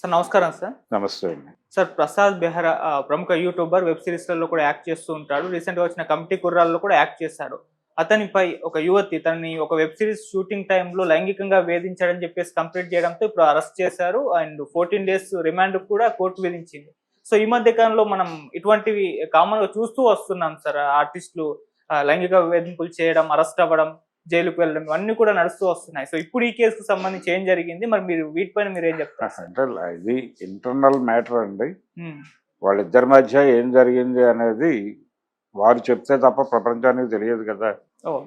Sir నమస్కారం sir. నమస్తే అండి. సార్ ప్రసాద్ బెహ్రా ప్రముఖ యూట్యూబర్, వెబ్ సీరీస్‌లలో కూడా యాక్ట్ చేస్తూ ఉంటాడు. రీసెంట్‌గా వచ్చిన 'కమిటీ కుర్రాళ్ళలో' కూడా యాక్ట్ చేశాడు. అతనిపై ఒక యువతి తనని ఒక వెబ్ సీరీస్ షూటింగ్ టైమ్‌లో లైంగికంగా వేధించాడని చెప్పేసి కంప్లెయింట్ చేయడంతో ఇప్పుడు అరెస్ట్ చేశారు. అండ్ 14 డేస్ రిమాండ్ కూడా కోర్టు విధించింది. సో ఈ మధ్య కాలంలో మనం ఇటువంటివి కామన్‌గా చూస్తూ వస్తున్నాం సార్. ఆర్టిస్టులు లైంగిక వేధింపులు చేయడం, అరెస్ట్ అవ్వడం, జైలుకి వెళ్ళడం ఇవన్నీ కూడా నడుస్తూ వస్తున్నాయి. సో ఇప్పుడు ఈ కేసుకు సంబంధించి ఏం జరిగింది? మరి మీరు వీటిపైన మీరేం చెప్తారు సార్? అంటే ఇది ఇంటర్నల్ మ్యాటర్ అండి. హ్మ్. వాళ్ళిద్దరి మధ్య ఏం జరిగింది అనేది వారు చెప్తే తప్ప ప్రపంచానికి తెలియదు కదా. ఓహ్!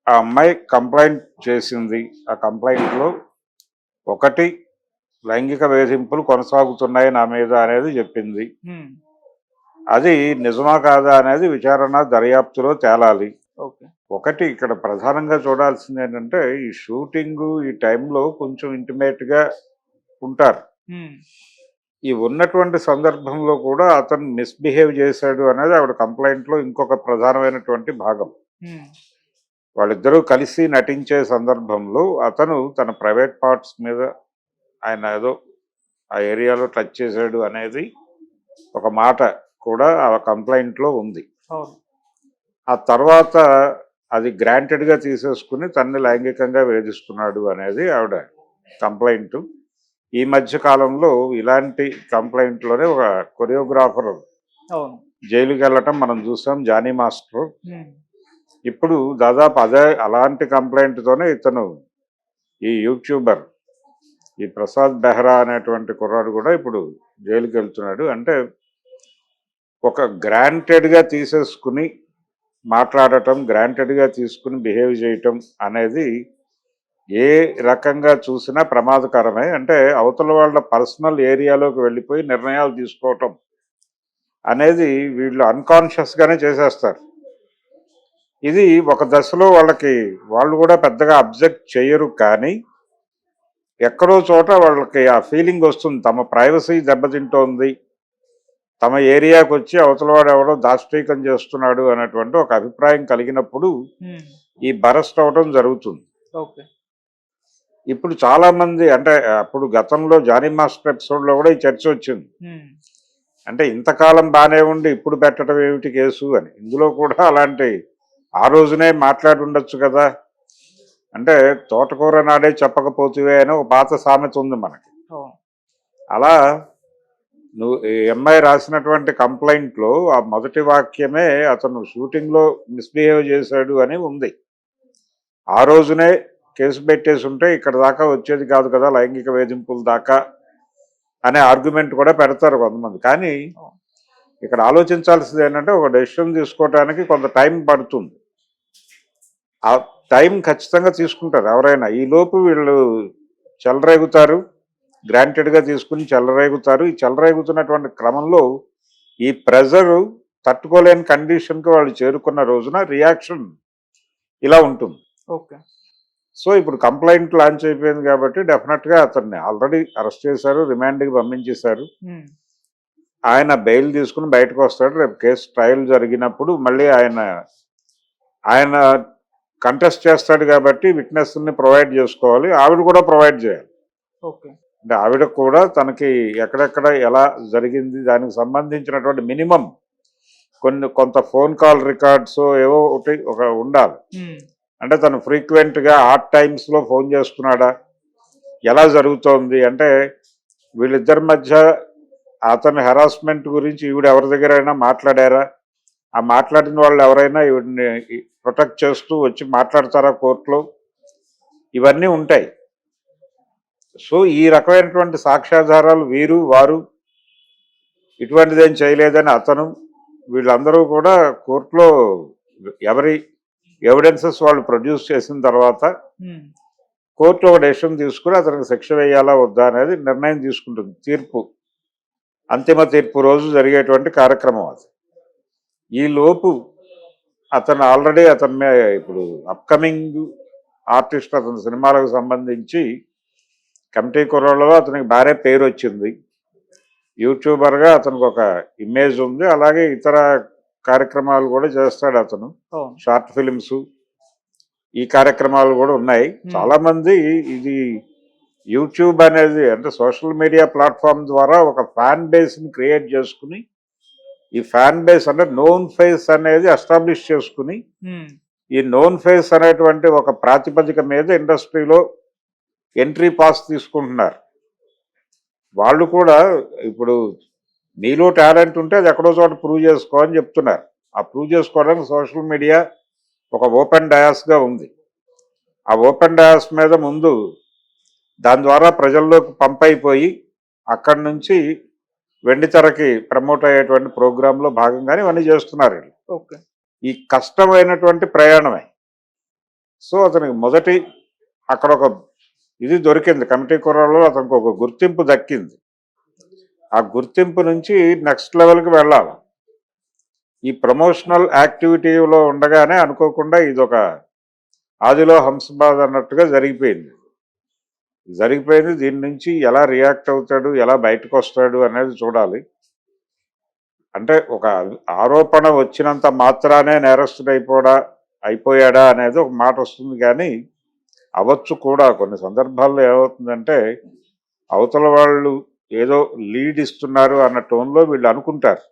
ఆ అమ్మాయి కంప్లైంట్ చేసింది. ఆ కంప్లైంట్‌లో ఒకటి లైంగిక వేధింపులు కొనసాగుతున్నాయి నా మీద అనేది చెప్పింది. హ్మ్. అది నిజమా కాదా అనేది విచారణ దర్యాప్తులో తేలాలి. ఓకే. ఒకటి ఇక్కడ ప్రధానంగా చూడాల్సింది ఏంటంటే ఈ షూటింగు ఈ టైంలో కొంచెం ఇంటిమేట్‌గా ఉంటారు. హ్మ్. ఈ ఉన్నటువంటి సందర్భంలో కూడా అతను మిస్‌బిహేవ్ చేశాడు అనేది ఆవిడ కంప్లెయింట్‌లో ఇంకొక ప్రధానమైనటువంటి భాగం. హ్మ్. వాళ్ళిద్దరూ కలిసి నటించే సందర్భంలో అతను తన ప్రైవేట్ పార్ట్స్ మీద ఆయన ఏదో ఆ ఏరియాలో టచ్ చేశాడు అనేది ఒక మాట కూడా ఆ కంప్లెయింట్‌లో ఉంది. అవును. ఆ తర్వాత అది గ్రాంటెడ్‌గా తీసేసుకుని తనని లైంగికంగా వేధిస్తున్నాడు అనేది ఆవిడ కంప్లెయింటు. ఈ మధ్య కాలంలో ఇలాంటి కంప్లెయింట్‌లోనే ఒక కొరియోగ్రాఫర్ అవును. జైలుకెళ్ళటం మనం చూసాం 'జానీ మాస్టర్'. హ్మ్. ఇప్పుడు దాదాపు అలాంటి కంప్లెయింట్‌తోనే ఇతను ఈ యూట్యూబర్ ఈ ప్రసాద్ బెహ్రా అనేటువంటి కుర్రాడు కూడా ఇప్పుడు జైలుకెళ్తున్నాడు. అంటే ఒక గ్రాంటెడ్‌గా తీసేసుకుని మాట్లాడటం, గ్రాంటెడ్‌గా తీసుకుని బిహేవ్ చేయటం అనేది ఏ రకంగా చూసినా ప్రమాదకరమే. అంటే అవతల వాళ్ళ పర్సనల్ ఏరియాలోకి వెళ్ళిపోయి నిర్ణయాలు తీసుకోవటం అనేది వీళ్ళు అన్‌కాన్షియస్‌గానే చేసేస్తారు. ఇది ఒక దశలో వాళ్ళు కూడా పెద్దగా అబ్జెక్ట్ చెయ్యరు. కానీ ఎక్కడో చోట వాళ్ళకి ఆ ఫీలింగ్ వస్తుంది. తమ ప్రైవసీ దెబ్బతింటోంది. తమ ఏరియాకొచ్చి అవతల వాడు ఎవడో దాష్టీకం చేస్తున్నాడు అనేటువంటి ఒక అభిప్రాయం కలిగినప్పుడు హ్మ్. ఈ బరస్ట్ అవ్వడం జరుగుతుంది. ఓకే. ఇప్పుడు చాలా మంది అంటే అప్పుడు గతంలో 'జానీ మాస్టర్' ఎపిసోడ్‌లో కూడా ఈ చర్చ వచ్చింది. హ్మ్. అంటే ఇంతకాలం బానే ఉండి ఇప్పుడు పెట్టడం ఏమిటి కేసు అని. ఇందులో కూడా అలాంటి ఆ రోజునే మాట్లాడి ఉండొచ్చు కదా. అంటే తోటకూర నాడే చెప్పకపోతివే అని ఒక పాత సామెత ఉంది మనకి. అవును. అలా ఈ అమ్మాయి రాసినటువంటి కంప్లైంట్‌లో ఆ మొదటి వాక్యమే అతను షూటింగ్‌లో మిస్‌బిహేవ్ చేశాడు అని ఉంది. ఆ రోజునే కేసు పెట్టేసుంటే ఇక్కడ దాకా వచ్చేది కాదు కదా లైంగిక వేధింపుల దాకా అనే ఆర్గ్యుమెంట్ కూడా పెడతారు కొంతమంది. కానీ అవును. ఇక్కడ ఆలోచించాల్సింది ఏంటంటే ఒక డెసిషన్ తీసుకోవటానికి కొంత టైం పడుతుంది. ఆ టైం ఖచ్చితంగా తీసుకుంటారు ఎవరైనా. ఈలోపు వీళ్ళు చెలరేగుతారు. గ్రాంటెడ్‌గా తీసుకుని చెలరేగుతారు. ఈ చెలరేగుతున్నటువంటి క్రమంలో ఈ ప్రెజరు తట్టుకోలేని కండిషన్‌కి వాళ్ళు చేరుకున్న రోజున రియాక్షన్ ఇలా ఉంటుంది. ఓకే. సో, ఇప్పుడు కంప్లెయింట్ లాంచ్ అయిపోయింది కాబట్టి డెఫినెట్‌గా అతన్ని ఆల్రెడీ అరెస్ట్ చేశారు. రిమాండ్‌కి పంపించేశారు. హ్మ్. ఆయన బెయిల్ తీసుకుని బయటకొస్తాడు. రేపు కేసు ట్రయల్ జరిగినప్పుడు మళ్ళీ ఆయన కంటెస్ట్ చేస్తాడు కాబట్టి విట్నెస్‌ని ప్రొవైడ్ చేసుకోవాలి. ఆవిడ కూడా ప్రొవైడ్ చేయాలి. ఓకే. అంటే ఆవిడ కూడా తనకి ఎక్కడెక్కడ ఎలా జరిగింది దానికి సంబంధించినటువంటి మినిమమ్ కొంత ఫోన్ కాల్ రికార్డ్స్ ఏవో ఒక ఉండాలి. హ్మ్. అంటే తను ఫ్రీక్వెంట్‌గా ఆడ్ టైమ్స్‌లో ఫోన్ చేస్తున్నాడా? ఎలా జరుగుతోంది? అంటే వీళ్ళిద్దరి మధ్య అతని హెరాస్మెంట్ గురించి ఈవిడ ఎవరి దగ్గరైనా మాట్లాడారా? ఆ మాట్లాడిన వాళ్ళు ఎవరైనా ఈవిడని ప్రొటెక్ట్ చేస్తూ వచ్చి మాట్లాడతారా కోర్టులో? ఇవన్నీ ఉంటాయి. సో, ఈ రకమైనటువంటి సాక్ష్యాధారాలు వారు ఇటువంటిదేం చేయలేదని అతను వీళ్ళందరూ కూడా కోర్టులో ఎవరి ఎవిడెన్సెస్ వాళ్ళు ప్రొడ్యూస్ చేసిన తర్వాత హ్మ్. కోర్టు ఒక డెసిషన్ తీసుకుని అతనికి శిక్ష వేయాలా వద్దా అనేది నిర్ణయం తీసుకుంటుంది. అంతిమ తీర్పు రోజు జరిగేటువంటి కార్యక్రమం అది. ఈలోపు అతను ఆల్రెడీ ఇప్పుడు అప్కమింగ్ ఆర్టిస్ట్ అతని సినిమాలకు సంబంధించి 'కమిటీ కుర్రాళ్ళలో' అతనికి భారీ పేరు వచ్చింది. యూట్యూబర్‌గా అతనికి ఒక ఇమేజ్ ఉంది. అలాగే ఇతర కార్యక్రమాలు కూడా చేస్తాడు అతను. అవును. షార్ట్ ఫిల్మ్స్ ఈ కార్యక్రమాలు కూడా ఉన్నాయి. హ్మ్. చాలామంది ఇది యూట్యూబ్ అనేది అంటే సోషల్ మీడియా ప్లాట్ఫామ్ ద్వారా ఒక ఫ్యాన్ బేస్ని క్రియేట్ చేసుకుని, ఈ ఫ్యాన్ బేస్ అంటే నోన్ ఫేస్ అనేది ఎస్టాబ్లిష్ చేసుకుని, ఈ నోన్ ఫేస్ అనేటువంటి ఒక ప్రాతిపదిక మీద ఇండస్ట్రీలో ఎంట్రీ పాస్ తీసుకుంటున్నారు. వాళ్ళు కూడా ఇప్పుడు నీలో టాలెంట్ ఉంటే అది ఎక్కడో చోట ప్రూవ్ చేసుకో అని చెప్తున్నారు. ఆ ప్రూవ్ చేసుకోవడానికి సోషల్ మీడియా ఒక ఓపెన్ డయాస్గా ఉంది. ఆ ఓపెన్ డయాస్ మీద ముందు దాని ద్వారా ప్రజల్లోకి పంప్ అయిపోయి అక్కడి నుంచి వెండితెరకి ప్రమోట్ అయ్యేటువంటి ప్రోగ్రాంలో భాగంగానే ఇవన్నీ చేస్తున్నారు వీళ్ళు. ఓకే. ఈ కష్టమైనటువంటి ప్రయాణమే. సో అతనికి మొదటి అక్కడ ఒక ఇది దొరికింది, కమిటీ కుర్రాల్లో అతనికి ఒక గుర్తింపు దక్కింది. ఆ గుర్తింపు నుంచి నెక్స్ట్ లెవెల్కి వెళ్ళాలి. ఈ ప్రమోషనల్ యాక్టివిటీలో ఉండగానే అనుకోకుండా ఇదొక ఆదిలో హంసబాద్ అన్నట్టుగా జరిగిపోయింది. దీని నుంచి ఎలా రియాక్ట్ అవుతాడు, ఎలా బయటకు వస్తాడు అనేది చూడాలి. అంటే ఒక ఆరోపణ వచ్చినంత మాత్రానే నేరస్తుడు అయిపోయాడా అనేది ఒక మాట వస్తుంది, కానీ అవ్వచ్చు కూడా. కొన్ని సందర్భాల్లో ఏమవుతుందంటే అవతల వాళ్ళు ఏదో లీడ్ ఇస్తున్నారు అన్న టోన్లో వీళ్ళు అనుకుంటారు.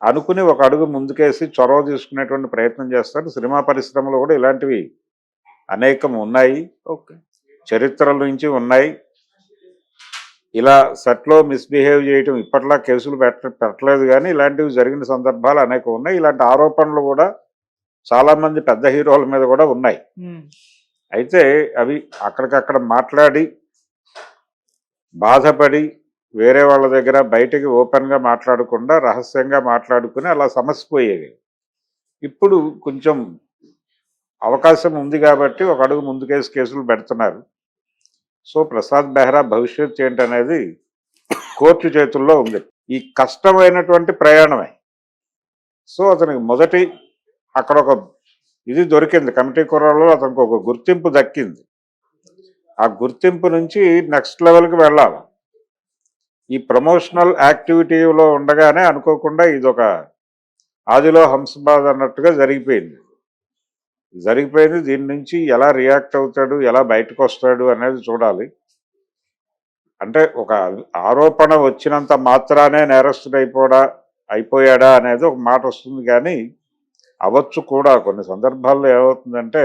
అనుకుని ఒక అడుగు ముందుకేసి చొరవ తీసుకునేటువంటి ప్రయత్నం చేస్తారు. సినిమా పరిశ్రమలో కూడా ఇలాంటివి అనేకం ఉన్నాయి, ఓకే, చరిత్రల నుంచి ఉన్నాయి. ఇలా సెట్లో మిస్బిహేవ్ చేయటం ఇప్పట్లా కేసులు పెట్టలేదు, కానీ ఇలాంటివి జరిగిన సందర్భాలు అనేకం ఉన్నాయి. ఇలాంటి ఆరోపణలు కూడా చాలామంది పెద్ద హీరోల మీద కూడా ఉన్నాయి. అయితే అవి అక్కడికక్కడ మాట్లాడి బాధపడి వేరే వాళ్ళ దగ్గర బయటకి ఓపెన్గా మాట్లాడకుండా రహస్యంగా మాట్లాడుకుని అలా సమసిపోయేవి. ఇప్పుడు కొంచెం అవకాశం ఉంది కాబట్టి ఒక అడుగు ముందుకేసి కేసులు పెడుతున్నారు. సో ప్రసాద్ బెహ్రా భవిష్యత్ ఏంటనేది కోర్టు చేతుల్లో ఉంది. ఈ కష్టమైనటువంటి ప్రయాణమే. సో అతనికి మొదటి అక్కడ ఒక ఇది దొరికింది, కమిటీ కుర్రాల్లో అతనికి ఒక గుర్తింపు దక్కింది. ఆ గుర్తింపు నుంచి నెక్స్ట్ లెవెల్కి వెళ్ళాలి. ఈ ప్రమోషనల్ యాక్టివిటీలో ఉండగానే అనుకోకుండా ఇదొక ఆదిలో హంసబాద్ అన్నట్టుగా జరిగిపోయింది. దీని నుంచి ఎలా రియాక్ట్ అవుతాడు, ఎలా బయటకు వస్తాడు అనేది చూడాలి. అంటే ఒక ఆరోపణ వచ్చినంత మాత్రానే నేరస్తుడు అయిపోయాడా అనేది ఒక మాట వస్తుంది, కానీ అవ్వచ్చు కూడా. కొన్ని సందర్భాల్లో ఏమవుతుందంటే